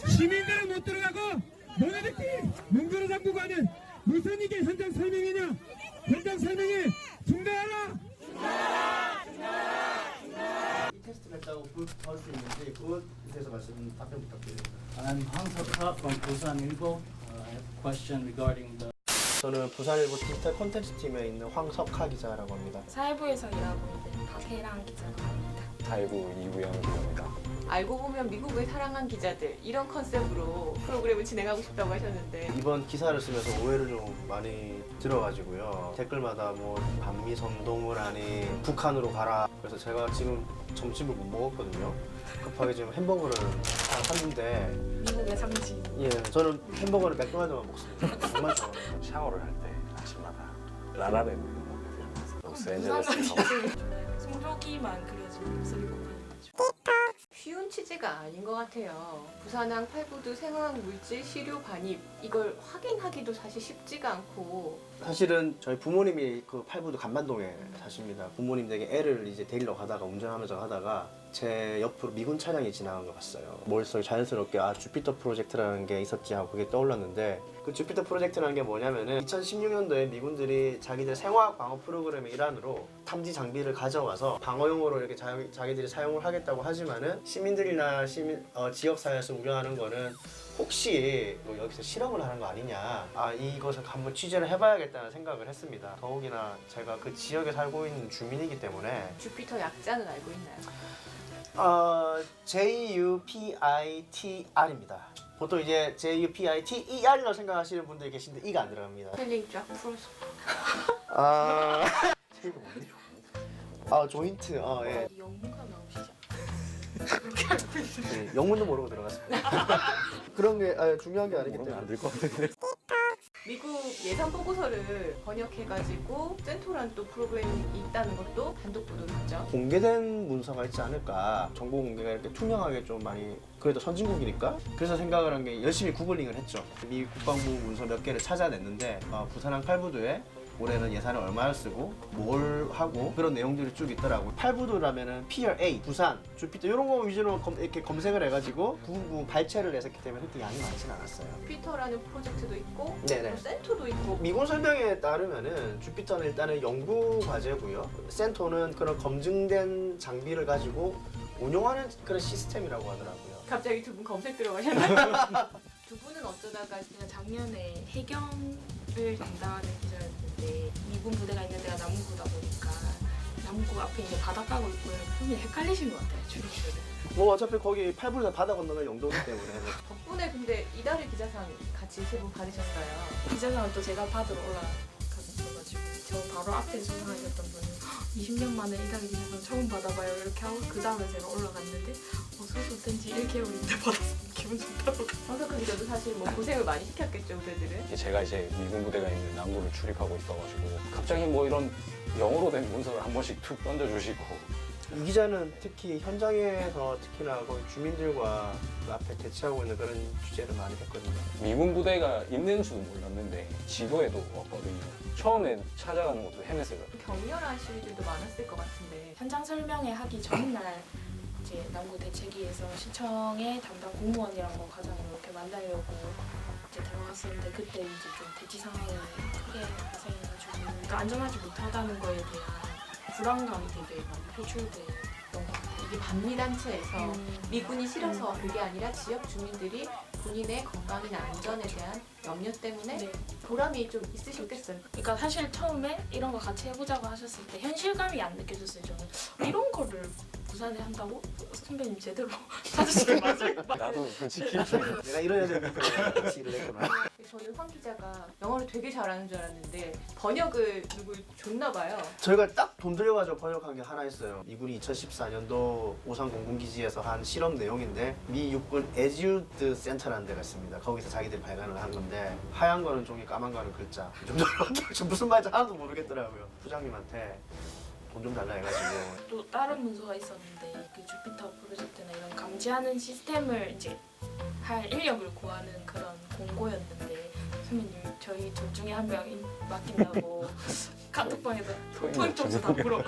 시민들은 못 들어가고 너네들끼리 문구를 잠그고 하는 무슨 이게 현장 설명이냐? 현장 설명에 중단하라! 이 테스트를 했다고 볼 수 있는지 그것에 대해서 답변 부탁드립니다. I'm Hang Seok from Busanilbo. I have a question regarding the 저는 부산일보 디지털 콘텐츠 팀에 있는 황석하 기자라고 합니다. 사회부에서 일하고 있는 박혜랑 기자라고 합니다. 사회부 이우영 기자입니다. 알고 보면 미국을 사랑한 기자들 이런 컨셉으로 프로그램을 진행하고 싶다고 하셨는데 이번 기사를 쓰면서 오해를 좀 많이 들어가지고요. 댓글마다 뭐 반미 선동을 하니 북한으로 가라. 그래서 제가 지금 점심을 못 먹었거든요. 급하게 지금 햄버거를 샀는데 미국의 상징. 예, 저는 햄버거를 맥도날드만 먹습니다. 정말 좋아요. 샤워를 할 때 아침마다 라라랜드 먹게 되면서 무슨 로스앤젤레스 가고 상징? 송조기만 그려진 옷을 입고 다니는 거죠. 쉬운 취지가 아닌 것 같아요. 부산항 팔부두 생화학 물질 시료 반입 이걸 확인하기도 사실 쉽지가 않고 사실은 저희 부모님이 그 팔부도 간반동에 사십니다. 부모님 댁에 애를 이제 데리러 가다가 운전하면서 가다가 제 옆으로 미군 차량이 지나간 걸 봤어요. 머릿속에 자연스럽게 주피터 프로젝트라는 게 있었지 하고 그게 떠올랐는데 그 주피터 프로젝트라는 게 뭐냐면은 2016년도에 미군들이 자기들 생화학 방어 프로그램의 일환으로 탐지 장비를 가져와서 방어용으로 이렇게 자기들이 사용을 하겠다고 하지만은 시민들이나 지역사회에서 우려하는 거는 혹시 뭐 여기서 실험을 하는 거 아니냐, 이것을 한번 취재를 해봐야겠다는 생각을 했습니다. 더욱이나 제가 그 지역에 살고 있는 주민이기 때문에 주피터 약자는 알고 있나요? JUPITR입니다. 보통 이제 JUPITER이라고 생각하시는 분들이 계신데 이가 안 들어갑니다. 스펠링 쫙 풀어서 이거 뭔데요? 조인트. 예. 영문가 나오시죠? 네, 영문도 모르고 들어갔습니다. 그런 게 중요한 게 아니기 그러면 때문에. 안 될 것 같은데. 미국 예산 보고서를 번역해가지고 센토란 또 프로그램이 있다는 것도 단독 보도를 했죠. 공개된 문서가 있지 않을까. 정보 공개가 이렇게 투명하게 좀 많이, 그래도 선진국이니까. 그래서 생각을 한 게 열심히 구글링을 했죠. 미 국방부 문서 몇 개를 찾아냈는데 부산항 팔부두에 올해는 예산을 얼마를 쓰고 뭘 하고 그런 내용들이 쭉 있더라고요. 팔부두라면은 PRA, 부산, 주피터 이런 거 위주로 이렇게 검색을 해가지고 부분 발췌를 했었기 때문에 그렇게 양이 많지는 않았어요. 주피터라는 프로젝트도 있고 네네. 또 센토도 있고 미군 설명에 따르면은 주피터는 일단은 연구 과제고요. 센토는 그런 검증된 장비를 가지고 운용하는 그런 시스템이라고 하더라고요. 갑자기 두 분 검색 들어가셨나요? 두 분은 어쩌다가 제가 작년에 해경을 담당하는 기자였는데 미군 부대가 있는 데가 남구다 보니까 남구 앞에 이제 바닷가가 있고 분명히 헷갈리신 것 같아요, 주민들은. 뭐 어차피 거기 팔불에서 바다 건너면 영도기 때문에. 덕분에 근데 이달의 기자상 같이 세 분 받으셨어요. 기자상을 또 제가 받으러 올라갔어가지고 저 바로 앞에 수상하셨던 분이 20년 만에 이달의 기자상 처음 받아봐요 이렇게 하고 그 다음에 제가 올라갔는데 소속된 지 1개월인데 받았어요. 기분 좋다고. 황석한 기자도 사실 뭐 고생을 많이 시켰겠죠, 그들은. 제가 이제 미군 부대가 있는 남부를 출입하고 있어가지고 갑자기 뭐 이런 영어로 된 문서를 한 번씩 툭 던져주시고 이 기자는 특히 현장에서 특히나 거기 주민들과 그 앞에 대치하고 있는 그런 주제를 많이 했거든요. 미군 부대가 있는 줄은 몰랐는데 지도에도 없거든요. 처음에 찾아가는 것도 헤맸어요. 격렬한 시위들도 많았을 것 같은데 현장 설명회 하기 전날 이제 남구 대책위에서 시청의 담당 공무원이랑 거 과장으로 이렇게 만나려고 이제 들어갔었는데 그때 이제 좀 대치 상황이 크게 발생해가지고 그러니까 안전하지 못하다는 거에 대한 불안감이 되게 많이 표출됐던 것 같아요. 이게 반미단체에서 미군이 싫어서 그게 아니라 지역 주민들이 본인의 건강이나 안전에 대한 염려 때문에 네. 보람이 좀 있으셨겠어요. 그러니까 사실 처음에 이런 거 같이 해보자고 하셨을 때 현실감이 안 느껴졌어요. 저는 이런 거를 부산에 한다고? 선배님 제대로 찾으시는 거 맞아요? 나도 솔직히 내가 이런 여자를 같이 일을 했구나. 저는 황 기자가 영어를 되게 잘하는 줄 알았는데 번역을 누구 줬나 봐요. 저희가 딱 돈 들여가지고 번역한 게 하나 있어요. 미군이 2014년도 오산 공군기지에서 한 실험 내용인데 미 육군 에듀드 센터라는 데가 있습니다. 거기서 자기들이 발간을 한 건데 하얀 거는 종이, 까만 거는 글자. 좀 무슨 말인지 하나도 모르겠더라고요. 부장님한테 돈 좀 달라 해가지고. 또 다른 문서가 있었는데 그 주피터 프로젝트나 이런 감지하는 시스템을 이제 할 인력을 구하는 그런 공고였는데 선배님 저희 둘 중에 한 명 맡긴다고 카톡방에서 포인트 점수 다 물어봐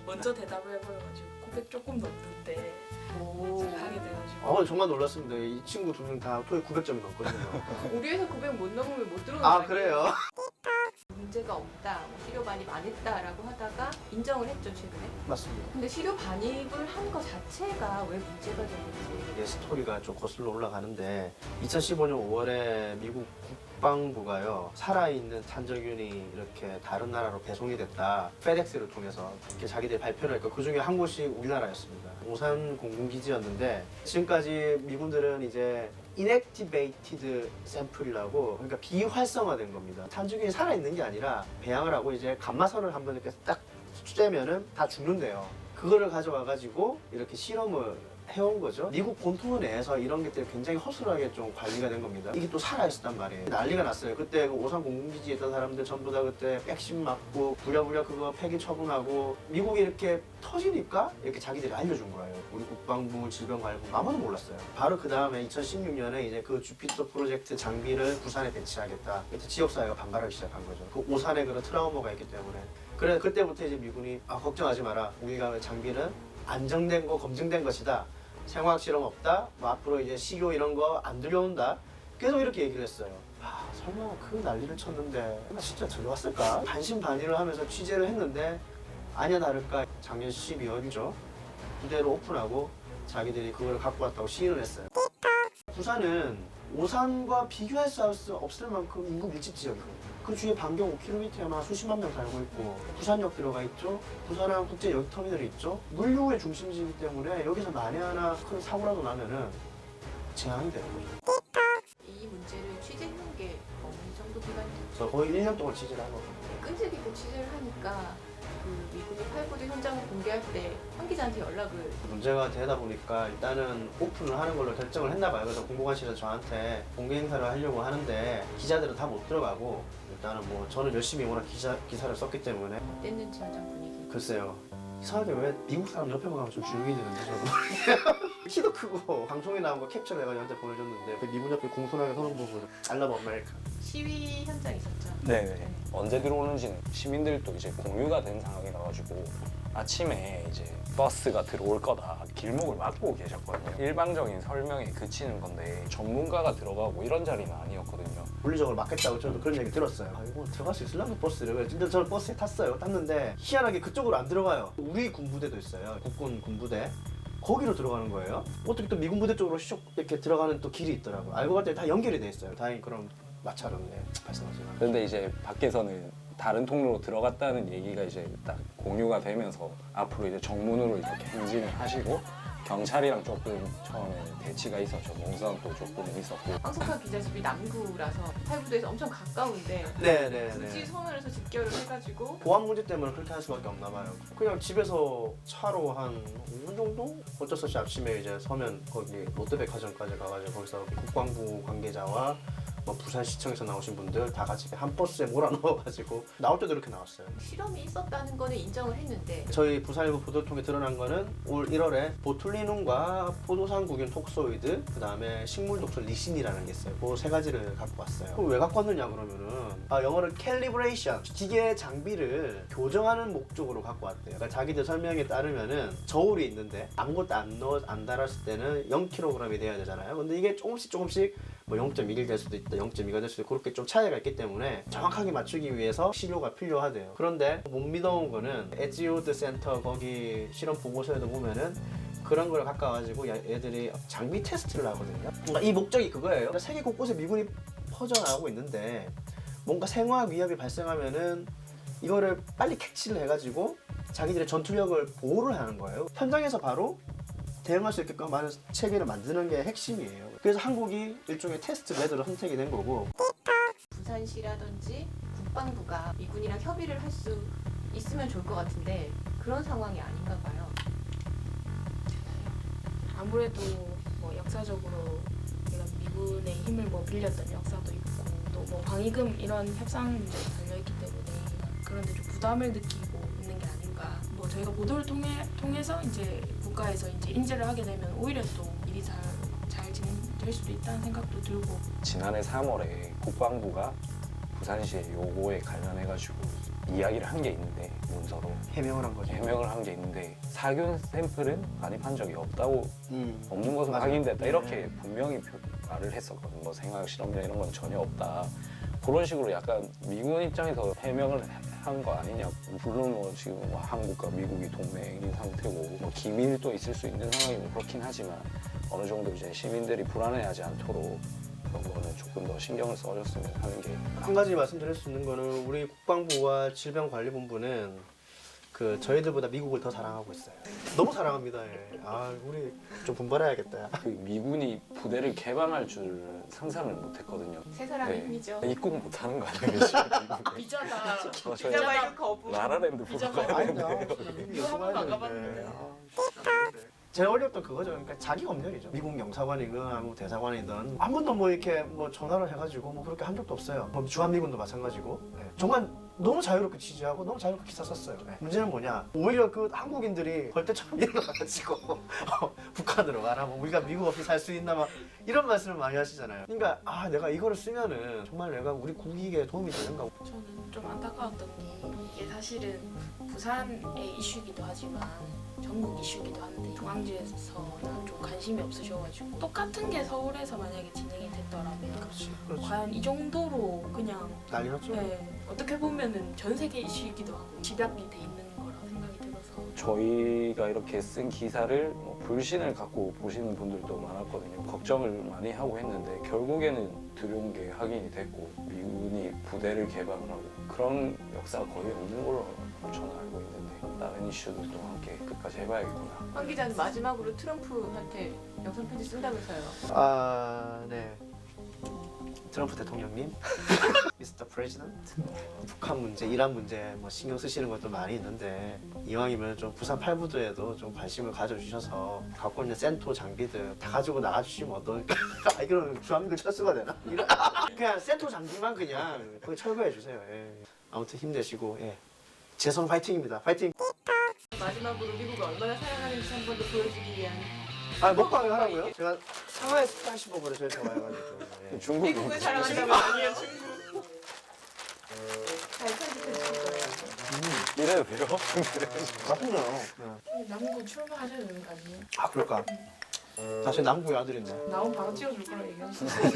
먼저 대답을 해버려가지고 900 조금 넘는데 오. 하게 돼가지고 정말 놀랐습니다. 이 친구 두 명 다 토익 900점이 넘거든요. 우리 회사 900 못 넘으면 못 들어오는 아 거 그래요? 문제가 없다, 뭐 시료 반입 안 했다라고 하다가 인정을 했죠 최근에. 맞습니다. 근데 시료 반입을 한 거 자체가 왜 문제가 되는지. 이게 스토리가 좀 거슬러 올라가는데 2015년 5월에 미국 국방부가요 살아있는 탄저균이 이렇게 다른 나라로 배송이 됐다 페덱스를 통해서 이렇게 자기들이 발표를 했고 그 중에 한 곳이 우리나라였습니다. 오산 공군기지였는데 지금까지 미군들은 이제 inactivated sample이라고 그러니까 비활성화된 겁니다. 탄저균이 살아있는 게 아니라 배양을 하고 이제 감마선을 한번 이렇게 딱 쬐면은 다 죽는데요. 그거를 가져와 가지고 이렇게 실험을 해온 거죠. 미국 본토 내에서 이런 것들이 굉장히 허술하게 좀 관리가 된 겁니다. 이게 또 살아있었단 말이에요. 난리가 났어요. 그때 그 오산 공군기지에 있던 사람들 전부 다 그때 백신 맞고 부랴부랴 그거 폐기 처분하고 미국이 이렇게 터지니까 이렇게 자기들이 알려준 거예요. 우리 국방부 질병관리부 아무도 몰랐어요. 바로 그 다음에 2016년에 이제 그 주피터 프로젝트 장비를 부산에 배치하겠다. 그때 지역사회가 반발하기 시작한 거죠. 그 오산에 그런 트라우마가 있기 때문에. 그래 그때부터 이제 미군이 걱정하지 마라. 우리가 장비는 안정된 거 검증된 것이다. 생화학 실험 없다. 뭐 앞으로 이제 식료 이런 거 안 들여온다. 계속 이렇게 얘기를 했어요. 설마 그 난리를 쳤는데 진짜 들어왔을까? 반신반의를 하면서 취재를 했는데 아니야 다를까 작년 12월이죠. 그대로 오픈하고 자기들이 그걸 갖고 왔다고 시인을 했어요. 부산은 오산과 비교할 수 없을 만큼 인구 밀집 지역이거든요. 그 주위에 반경 5km에만 수십만 명 살고 있고 부산역 들어가 있죠. 부산항 국제 여객터미널이 있죠. 물류의 중심지이기 때문에 여기서 만에 하나 큰 사고라도 나면은 재앙이 되는 거죠. 이 문제를 취재한 게 어느 정도 기간이 됐죠? 그래서 거의 1년 동안 취재를 한 거거든요. 끈질기게 취재를 하니까 그 미군이 팔부대 현장을 공개할 때 한 기자한테 연락을. 문제가 되다 보니까 일단은 오픈을 하는 걸로 결정을 했나 봐요. 그래서 공보관실에서 저한테 공개 행사를 하려고 하는데 기자들은 다 못 들어가고 일단은 뭐 저는 열심히 워낙 기사를 썼기 때문에 어땠는지 현장 분위기. 글쎄요. 이상하게 왜 미국 사람 옆에 가면 좀 조용히 되는지 저도 키도 크고 방송에 나온 거 캡처를 해가 저한테 보내줬는데 그 미군 옆에 공손하게 서는 부분 I love America. 시위 현장 있었죠? 네네. 언제 들어오는지는 시민들도 이제 공유가 된 상황이 나가지고 아침에 이제 버스가 들어올 거다 길목을 막고 계셨거든요. 일방적인 설명에 그치는 건데 전문가가 들어가고 이런 자리는 아니었거든요. 물리적으로 막겠다고 저도 그런 얘기 들었어요. 이거 들어갈 수 있을라나 버스를. 근데 저는 버스에 탔어요. 탔는데 희한하게 그쪽으로 안 들어가요. 우리 군부대도 있어요. 국군 군부대. 거기로 들어가는 거예요. 어떻게 또 미군 부대 쪽으로 슉 이렇게 들어가는 또 길이 있더라고요. 알고 봤더니 다 연결이 돼 있어요. 다행히 그런 마찰은 발생하지 않아요. 그런데 이제 밖에서는 다른 통로로 들어갔다는 얘기가 이제 딱 공유가 되면서 앞으로 이제 정문으로 이렇게 행진을 하시고 경찰이랑 조금 처음에 대치가 있었죠. 농성도 조금 있었고. 황석화 기자집이 남구라서 팔부대에서 엄청 가까운데 굳이 네네네. 서울에서 집결을 해가지고 보안 문제 때문에 그렇게 할 수밖에 없나 봐요. 그냥 집에서 차로 한 5분 정도? 어쩔 수 없이 아침에 이제 서면 거기 롯데백화점까지 가가지고 거기서 국방부 관계자와 뭐 부산시청에서 나오신 분들 다 같이 한 버스에 몰아넣어가지고 나올 때도 이렇게 나왔어요. 실험이 있었다는 거는 인정을 했는데 저희 부산일보 보도를 통해 드러난 거는 올 1월에 보툴리눔과 포도상구균 톡소이드 그 다음에 식물독소 리신이라는 게 있어요. 그 세 가지를 갖고 왔어요. 그럼 왜 갖고 왔느냐 그러면은 영어로 캘리브레이션 기계 장비를 교정하는 목적으로 갖고 왔대요. 그러니까 자기들 설명에 따르면은 저울이 있는데 아무것도 안 달았을 때는 0kg이 돼야 되잖아요. 근데 이게 조금씩 뭐 0.1 될 수도 있다, 0.2가 될 수도 있고 그렇게 좀 차이가 있기 때문에 정확하게 맞추기 위해서 시료가 필요하대요. 그런데 못 믿어온 거는 에지우드 센터 거기 실험 보고서에도 보면은 그런 걸 가까워가지고 얘들이 장비 테스트를 하거든요. 그러니까 이 목적이 그거예요. 세계 곳곳에 미군이 퍼져나가고 있는데 뭔가 생화학 위협이 발생하면은 이거를 빨리 캐치를 해가지고 자기들의 전투력을 보호를 하는 거예요. 현장에서 바로 대응할 수 있게끔 많은 체계를 만드는 게 핵심이에요. 그래서 한국이 일종의 테스트 베드로 선택이 된 거고. 부산시라든지 국방부가 미군이랑 협의를 할 수 있으면 좋을 것 같은데 그런 상황이 아닌가 봐요. 아무래도 뭐 역사적으로 우리가 미군의 힘을 뭐 빌렸던 역사도 있고 또 뭐 방위금 이런 협상 문제가 달려있기 때문에 그런데 좀 부담을 느끼고 있는 게 아닌가. 뭐 저희가 보도를 통해서 이제 국가에서 이제 인지를 하게 되면 오히려 또 일이 잘 진행될 수도 있다는 생각도 들고. 지난해 3월에 국방부가 부산시의 요거에 관련해가지고 이야기를 한 게 있는데 문서로 해명을 한 거죠. 해명을 한 게 있는데 사균 샘플은 반입한 적이 없다고 없는 것으로 맞아요. 확인됐다 네. 이렇게 분명히 말을 했었거든요. 뭐 생화학 실험이나 이런 건 전혀 없다. 그런 식으로 약간 미군 입장에서 해명을 한 거 아니냐. 물론 뭐 지금 뭐 한국과 미국이 동맹인 상태고 뭐 기밀도 있을 수 있는 상황이고 그렇긴 하지만 어느 정도 이제 시민들이 불안해하지 않도록 그런 거는 조금 더 신경을 써줬으면 하는 게 한 가지 말씀드릴 수 있는 거는 우리 국방부와 질병관리본부는 그 저희들보다 미국을 더 사랑하고 있어요. 너무 사랑합니다. 예. 아 우리 좀 분발해야겠다. 그 미군이 부대를 개방할 줄 상상을 못했거든요. 세 사람의 네. 힘이죠. 입국 못하는 거 아니에요? 지금 미국에? 비자다. 저희 비자 발급 거부. 라라랜드 보러 가야 아니다. 되는데 미국 가야 안 되는데. 제일 어려웠던 그거죠. 그러니까 자기 검열이죠. 미국 영사관이든 한국 대사관이든 한 번도 뭐 이렇게 뭐 전화를 해가지고 뭐 그렇게 한 적도 없어요. 뭐 주한미군도 마찬가지고. 네. 정말 너무 자유롭게 취재하고 너무 자유롭게 기사 썼어요. 네. 문제는 뭐냐? 오히려 그 한국인들이 벌떼처럼 일어나가지고 북한으로 가라. 뭐 우리가 미국 없이 살 수 있나 막 이런 말씀을 많이 하시잖아요. 그러니까 아 내가 이거를 쓰면은 정말 내가 우리 국익에 도움이 되는가? 저는 좀 안타까웠던 게 이게 사실은 부산의 이슈이기도 하지만 전국 이슈이기도 한데 중앙지에서는 좀 관심이 없으셔가지고 똑같은 게 서울에서 만약에 진행이 됐더라면 그렇지. 과연 이 정도로 그냥 난리 났죠. 네, 어떻게 보면은 전 세계 이슈이기도 하고 집약이 돼 있는 거라 생각이 들어서 저희가 이렇게 쓴 기사를 뭐 불신을 갖고 보시는 분들도 많았거든요. 걱정을 많이 하고 했는데 결국에는 들여온 게 확인이 됐고 미군이 부대를 개방을 하고 그런 역사가 거의 없는 걸로 저는 알고 있는데 다른 이슈들도 함께 끝까지 해봐야겠구나. 황 기자는 마지막으로 트럼프한테 영상 편지 쓴다면서요. 아, 네. 트럼프 대통령님, 미스터 프레지던트. 북한 문제, 이란 문제 뭐 신경 쓰시는 것도 많이 있는데 이왕이면 좀 부산 팔부두에도 좀 관심을 가져주셔서 갖고 있는 센토 장비들 다 가지고 나가주시면 어떨까? 아, 이거는 주한미군 철수가 되나? 그냥 센토 장비만 그냥 거기 철거해 주세요. 예. 아무튼 힘내시고 예. 재선 파이팅입니다. 파이팅. 마지막으로 미국을 얼마나 사랑하는지 한 번 더 보여주기 위한 아 먹방을 하라고요? 제가 상하이 스파이시버거를 저희 좋아해가지고. 예. 중국 미국을 사랑한다면 아니에요 중국. 잘 편집해 주실 거예요. 이래도 돼요? 나쁘네요. 네. 남구 출마하셔야 되는 거 아니에요? 아 그럴까? 사실 남구의 아들인데. 나온 바로 찍어줄 거라 얘기하셨어요.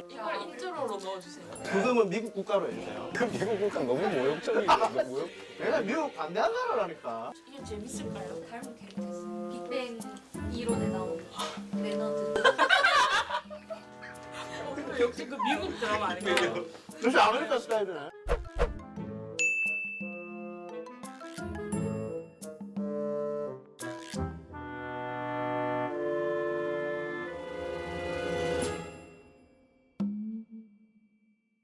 이걸 인트로로 넣어주세요. 부금은 미국 국가로 해주세요. 그 미국 국가 너무 모욕적이에요. 너무 모욕. 내가 미국 반대한 나라라니까. 이게 재밌을까요? 닮은 캐릭터 있어. 빅뱅 이론에 나오는 레너드. 역시 그 미국 드라마 아닌가요? 역시 아메리카 스타일이네.